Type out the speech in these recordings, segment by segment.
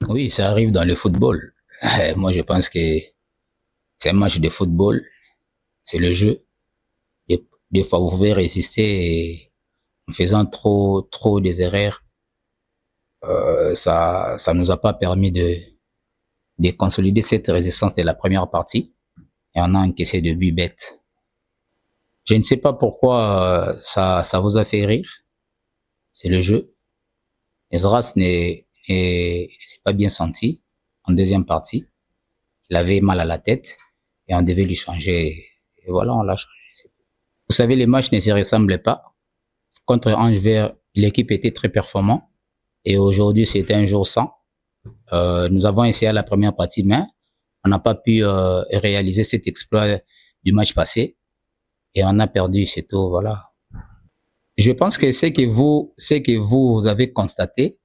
Oui, ça arrive dans le football. Moi, je pense que c'est un match de football, c'est le jeu. Des fois, vous pouvez résister et en faisant trop des erreurs, ça nous a pas permis de consolider cette résistance de la première partie et on a encaissé de buts bêtes. Je ne sais pas pourquoi ça vous a fait rire. C'est le jeu. Esdras s'est pas bien senti en deuxième partie. Il avait mal à la tête et on devait lui changer. Et voilà, on l'a changé. Vous savez, les matchs ne se ressemblent pas. Contre Anvers, l'équipe était très performante et aujourd'hui, c'était un jour sans. Nous avons essayé la première partie, mais on n'a pas pu réaliser cet exploit du match passé et on a perdu, c'est tout, voilà. Je pense que ce que vous avez constaté,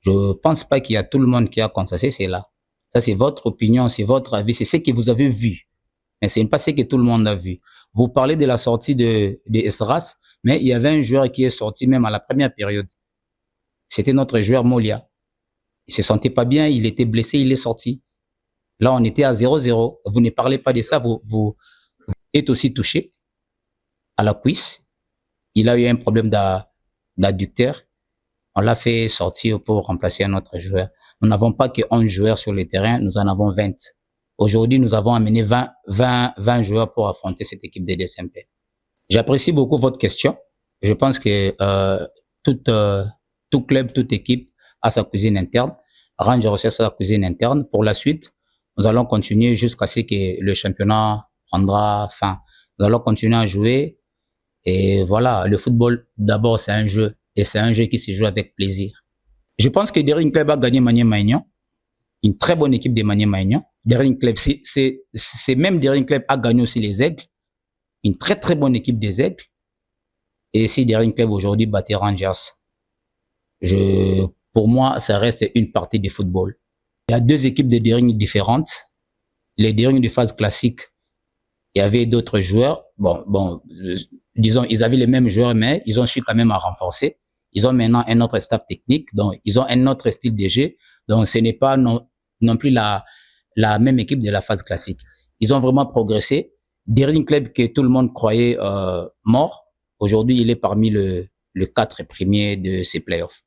je pense pas qu'il y a tout le monde qui a constaté cela. Ça, c'est votre opinion, c'est votre avis, c'est ce que vous avez vu. Mais ce n'est pas ce que tout le monde a vu. Vous parlez de la sortie de Esdras, mais il y avait un joueur qui est sorti même à la première période. C'était notre joueur Molia. Il se sentait pas bien, il était blessé, il est sorti. Là, on était à 0-0. Vous ne parlez pas de ça, vous êtes aussi touché à la cuisse. Il a eu un problème d'adducteur. On l'a fait sortir pour remplacer un autre joueur. Nous n'avons pas que 11 joueurs sur le terrain, nous en avons 20. Aujourd'hui, nous avons amené 20 joueurs pour affronter cette équipe de DSMP. J'apprécie beaucoup votre question. Je pense que tout club, toute équipe a sa cuisine interne. Rangers aussi a sa cuisine interne. Pour la suite, nous allons continuer jusqu'à ce que le championnat prendra fin. Nous allons continuer à jouer. Et voilà, le football, d'abord, c'est un jeu. Et c'est un jeu qui se joue avec plaisir. Je pense que Daring Club a gagné Maniema Union. Une très bonne équipe de Maniema Union. Daring Club, c'est même Daring Club a gagné aussi les Aigles. Une très bonne équipe des Aigles. Et si Daring Club aujourd'hui battait Rangers, pour moi, ça reste une partie du football. Il y a deux équipes de Daring différentes. Les Daring de phase classique, il y avait d'autres joueurs. Disons, ils avaient les mêmes joueurs, mais ils ont su quand même à renforcer. Ils ont maintenant un autre staff technique, donc ils ont un autre style de jeu. Donc, ce n'est pas non plus la même équipe de la phase classique. Ils ont vraiment progressé. Daring Club que tout le monde croyait mort, aujourd'hui, il est parmi le 4 premiers de ces playoffs.